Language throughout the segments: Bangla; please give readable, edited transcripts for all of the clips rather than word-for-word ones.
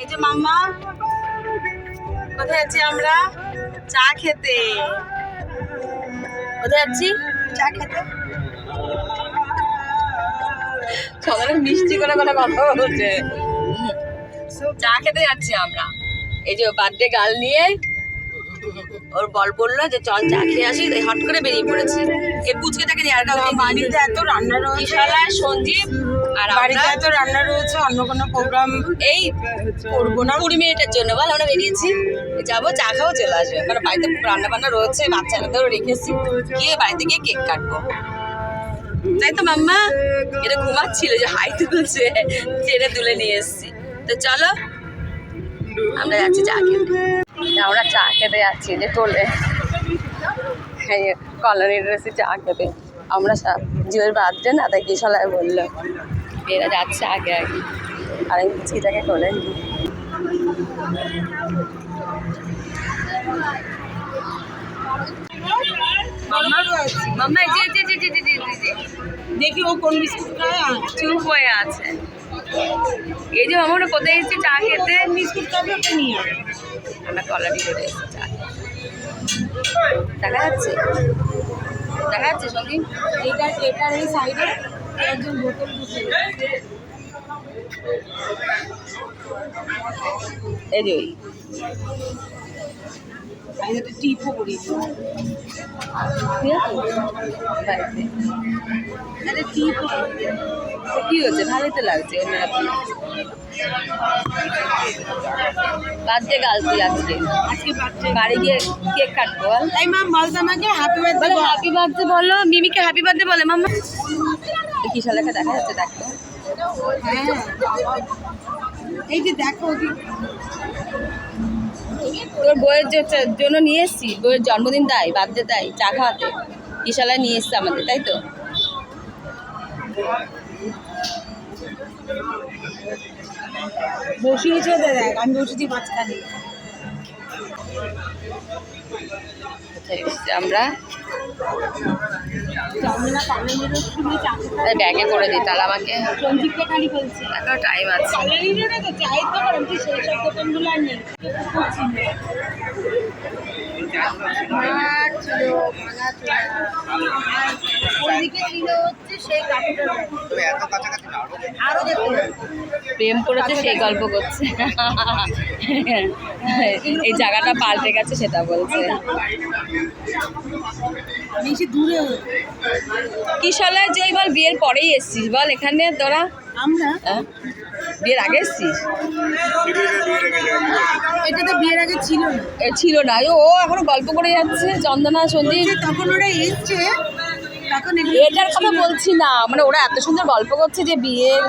এই যে মাম্মা, কোথায় আছি আমরা? চা খেতে। কোথায় যাচ্ছি? চা খেতে। সবাই মিষ্টি করে কথা বলছে। চা খেতে যাচ্ছি আমরা। এই যে বার্থডে গার্ল নিয়ে ওর বল বললো যে চল চা খেয়ে আসি, তাই হট করে বেরিয়ে পড়েছি। এই পুচকেটাকে নিয়ে। আর বাড়িতে এত রান্না রয়েছে, বিশালায় সঞ্জীব আর বাড়িতে এত রান্না রয়েছে, অন্য কোনো প্রোগ্রাম এই করবো না। 20 মিনিটের জন্য বল আমরা বেরিয়েছি, যাবো চা খাবো চলে আসবে। মানে বাড়িতে রান্না বান্না রয়েছে, বাচ্চাদেরও রেখেছি, গিয়ে বাড়িতে গিয়ে কেক কাটবো। তাই তো মাম্মা? এটা ঘুমাচ্ছিল যে হাই তুলছে, ছেড়ে তুলে নিয়ে এসছি। তো চলো আমরা যাচ্ছি চা খেতে। আমরা চা খেতে যাচ্ছি যে টোলে কলোনি ড্রেসে চা খেতে। আমরা জিওর বার্থডে না, তাই কিশলায় বললো এরা যাচ্ছে আগে আগে, আর আমি চিটাকে কোলে নি। মাম্মা দেখি ও কোন বিস্কুট খায়। চুপ হয়ে আছে। এই যে আমরা কোথায় এসেছি চা খেতে? বিস্কুট খাবে, ওটা নিয়ে আয়। আমরা কলাটি করে এসেছি চা। দেখা যাচ্ছে, দেখা যাচ্ছে সঙ্গী? এটার এই সাইডে একজন বোতল ঢুকে এই যে ওই একটা টিপও করি। ঠিক আছে বাড়িতে একটা টিপও কি হচ্ছে? ভালোই তো লাগছে। বার্থডে গার্ল তুই আজকে বাড়ি গিয়ে কেক কাটবো। তাই মা বলতো আমাকে হ্যাপি বার্থডে। বলো হ্যাপি বার্থডে বলো, মিমিকে হ্যাপি বার্থডে বলে মাম্মা। কি শালাকে দেখা যাচ্ছে? দেখো হ্যাঁ, এই যে দেখো তোর বইয়ের জন্য নিয়ে এসছি, বইয়ের জন্মদিন তাই, বার্থডে তাই, চা খাওয়াতে বিশালায় নিয়ে এসছে আমাদের, তাই তো? বসিয়েছে, দেখ আমি বসেছি মাঝখানে। আমরা ব্যাগে করে দিই, তাহলে আমাকে সঞ্জীবকে খালি বলছি এখনো টাইম আছে। চায়ের দোকান সেই সব দোকানগুলো আর নেই। প্রেম করেছে সেই গল্প করছে, এই জায়গাটা পাল্টে গেছে সেটা বলছে। বেশি দূরে কিশলায় যে বল বিয়ের পরেই এসছিস বল এখানে তোরা? আমরা বিয়ের আগে এসছিস? এটা তো বিয়ের আগে ছিল না, ছিল না। ও এখনো গল্প করে যাচ্ছে চন্দনা সন্দীপ। তখন ওরা এসছে, তখন এটার কথা বলছি না, মানে ওরা এত সুন্দর গল্প করছে যে বিয়ের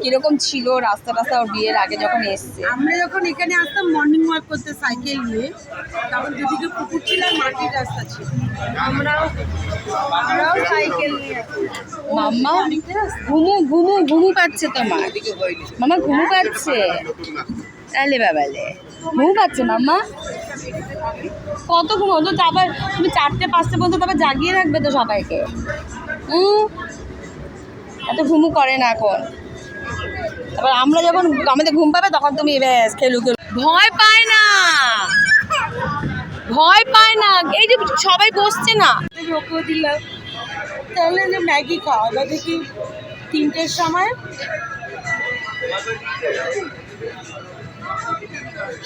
কিরকম ছিল রাস্তা রাস্তা ওর বিয়ের আগে যখন এসছে। আমরা যখন এখানে আসতাম মর্নিং ওয়াক করতে সাইকেল নিয়ে, তখন দুদিকে পুকুর ছিল আর মাটির রাস্তা ছিল, আমরাও সাইকেল নিয়ে। মাম্মা ঘুমু পাচ্ছে তোমার? মামা ঘুমু পাচ্ছে? তাহলে বাবালে ঘুমু পাচ্ছে মাম্মা? কত ঘুমো তো? আবার তুমি 4টে-5টে পর্যন্ত তারপর জাগিয়ে রাখবে তো সবাইকে। এত ঘুমু করে না এখন। তারপর আমরা যখন আমাদের ঘুম পাবে তখন তুমি ব্যাস খেলু। ভয় পায় না, ভয় পায় না। এই যে সবাই বসছে না, রোকো দিলাম, তাহলে না ম্যাগি খাওয়া দাওয়া দেখি 3টের সময়।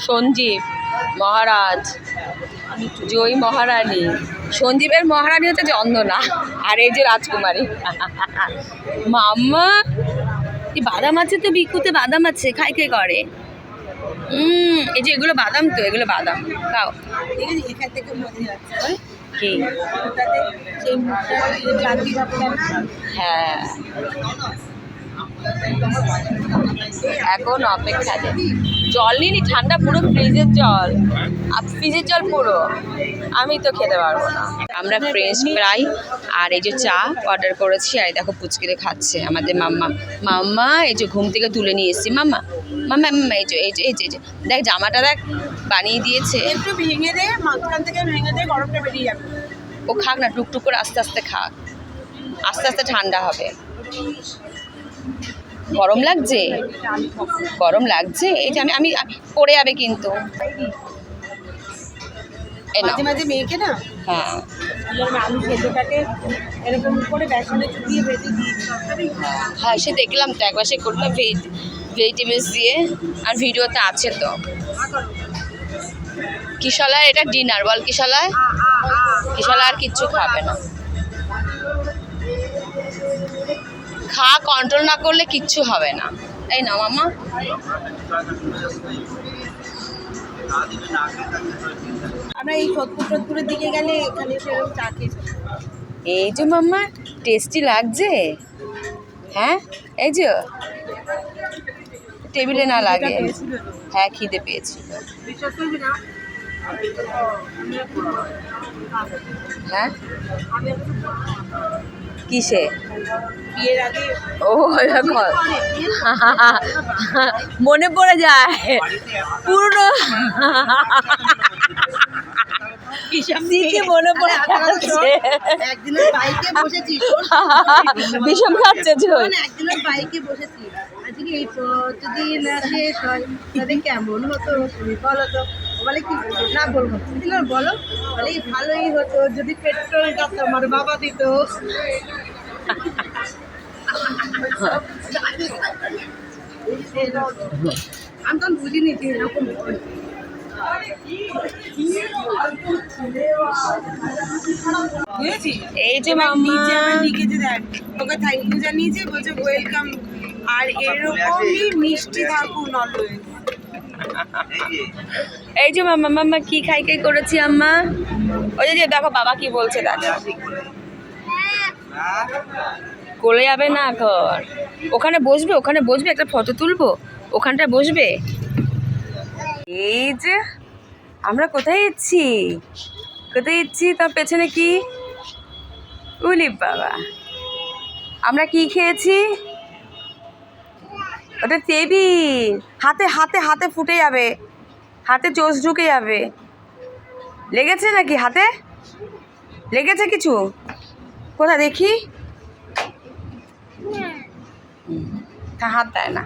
সঞ্জীব মহারাজ, জয়ী মহারানী। সঞ্জীবের মহারানী হচ্ছে চন্দনা, আর এই যে রাজকুমারী। মাম্মা কি বাদাম আছে তো? বিকুতে বাদাম আছে, খাই খাই করে। এই যে এগুলো বাদাম, তো এগুলো বাদাম খাও। এখান থেকে মজা যাচ্ছে কি? সেই ক্লান্তি ভাবটা। হ্যাঁ, এখন অপেক্ষা। জল নিনি, ঠান্ডা পুরো ফ্রিজের জল, ফ্রিজের জল পুরো। আমি তো খেতে পারবো না। আমরা ফ্রেঞ্চ ফ্রাই আর এই যে চা অর্ডার করেছি, আর দেখো পুচকিরে খাচ্ছে আমাদের মাম্মা। মাম্মা এই যে ঘুম থেকে তুলে নিয়ে এসেছি। মাম্মা মাম্মা মাম্মা এই যে এই যে এই যে দেখ জামাটা দেখ বানিয়ে দিয়েছে। একটু ভেঙে দে, মাঝখান থেকে ভেঙে দে, গরমটা বেরিয়ে যাবে। ও খাক না, টুকটুক করে আস্তে আস্তে খাক, আস্তে আস্তে ঠান্ডা হবে। গরম লাগছে? গরম লাগছে? এই যে আমি পড়ে যাবে কিন্তু। এই নাও। মাঝে মাঝে মেয়েকে না হ্যাঁ আলু সেদ্ধটাকে এরকম করে বেসনে চুপিয়ে ভেজে দিয়েছি। হ্যাঁ সে দেখলাম তো একবার সে করলাম ভেজিটেবলস দিয়ে, আর ভিডিওতে আছে তো। কিশলার এটা ডিনার বল, কিশলা আর কিচ্ছু খাবে না। খা, কন্ট্রোল না করলে কিচ্ছু হবে না। এই না মামা, আমরা এই সত্তরের দিকে গেলে এখানে সেরকম চা খেয়েছি। এই যে মাম্মা টেস্টি লাগছে। হ্যাঁ এই যে টেবিলে না লাগে। হ্যাঁ খিদে পেয়েছিল। বিশ্বাস করবি না, হ্যাঁ কিসে? বিয়ের আগে ও মনে পড়ে যায় পুরনো মনে পড়ে যাচ্ছে। একদিনের বাইকে বসেছি, বিষম খাচ্ছে ঝোল। একদিনের বাইকে বসেছি, আজকে এই প্রতিদিন শেষ হয় তাহলে কেমন হতো তুমি বলো তো। বলে কি না বলবো, বলো বলে ভালোই হতো যদি পেট্রোলটা তোমার বাবা দিত। আমি তখন বুঝিনি যে এরকম এই যে মাম্মা লিখেছে, দেখ তোকে থ্যাংক ইউ জানিয়েছে, বলছে ওয়েলকাম আর এরকমই মিষ্টি থাকুন অলওয়েজ। এই যে মাম্মা কি খাই করেছি আম্মা? ওই যে দেখো বাবা কি বলছে, দেখো কোলে যাবে না এখন, ওখানে বসবে একটা ফটো তুলবো, ওখানটা বসবে। এই যে আমরা কোথায় যাচ্ছি তার পেছনে কি? উলি বাবা, আমরা কি খেয়েছি? ওটা টেবিল, হাতে ফুটে যাবে, হাতে চোষ ঢুকে যাবে। লেগেছে নাকি হাতে? লেগেছে কিছু? কোথায় দেখি? হাত দেয় না।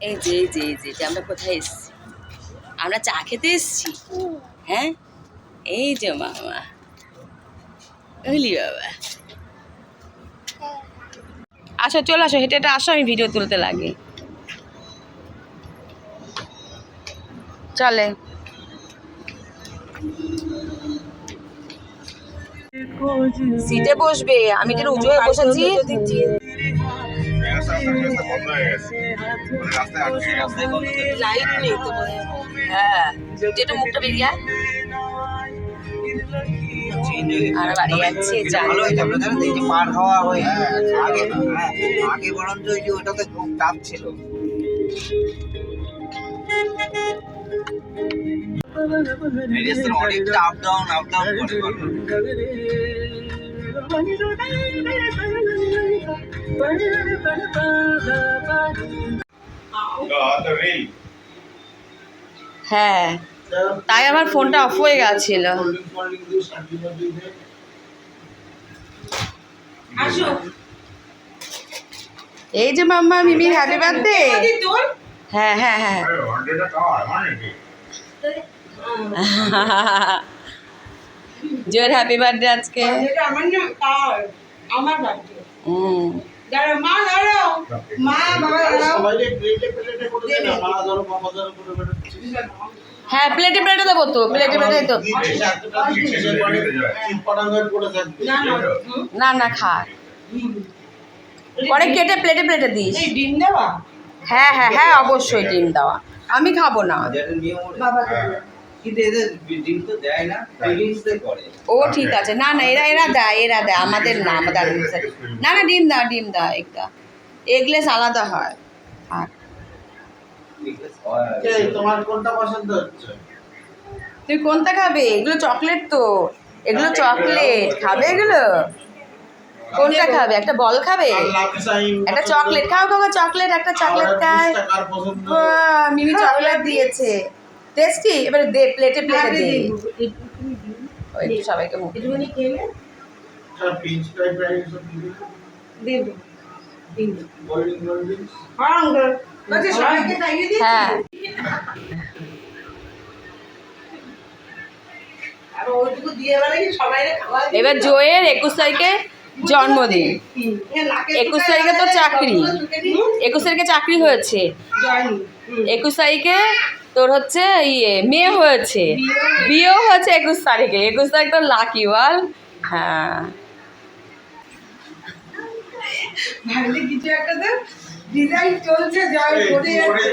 এই যে আমরা কোথায় এসেছি? আমরা চা খেতে এসেছি। হ্যাঁ এই যে মামা, বাবা আসো, চলে আসো, হেঁটে আসো, আমি ভিডিও তুলতে লাগি। চলে সিটে বসবে, আমি যেন উঁচু হয়ে বসেছি। লাইট নেই তো, হ্যাঁ যেটা মুখটা বেরিয়ে আর বাড়ি যাচ্ছে। পার হওয়া হয়ে আগে বরঞ্চ ওই যে ওটাতে খুব টাফ ছিল। অনেকটা আপ ডাউন করে। হ্যাঁ তাই আমার ফোনটা অফ হয়ে গেছিল। এই যে মাম্মা মিমি হ্যাপি বার্থডে। হ্যাঁ হ্যাঁ হ্যাঁ জোর হ্যাপি বার্থডে আজকে। আমার বাড়িতে হুম মা দাঁড়াও, মা বাবা দাঁড়াও। হ্যাঁ প্লেটে দেবো তো, প্লেটে তো না খা, পরে কেটে প্লেটে দিস। ডিম দেওয়া, হ্যাঁ অবশ্যই ডিম দেওয়া, আমি খাবো না। ও ঠিক আছে, না এরা দেয় আমাদের না, না ডিম দাও একটা, এগলেস আলাদা হয়। আর তোমার কোনটা পছন্দ হচ্ছে? তুই কোনটা খাবে? এগুলো চকলেট তো, এগুলো চকলেট খাবে, এগুলো কোনটা খাবে? একটা বল খাবে, একটা চকলেট খাও, চকলেট একটা চকলেট খায়। মিমি চকলেট দিয়েছে, টেস্টি। এবারে দে প্লেটে দে, সবাইকে একটুখানি খেলে দেবো। সবাইকে খাইয়ে দিয়েছি। হ্যাঁ আর ওইটুকু দিয়ে এবারে কি সবাইরে খাওয়া দিই? এবার জয়ের 21 তারিখে জন্মদিন। এ নাকের 21 তারিখে তো চাকরি, 21 তারিখে চাকরি হয়েছে, জয়নি 21 তারিখে তোর হচ্ছে মেয়ে হয়েছে, বিয়েও হয়েছে 21 তারিখে। 21 তারিখ তো লাকি বল। হ্যাঁ ভাবলে কিছু একটা তো ডিজাইন চলছে জয় করে যাচ্ছে।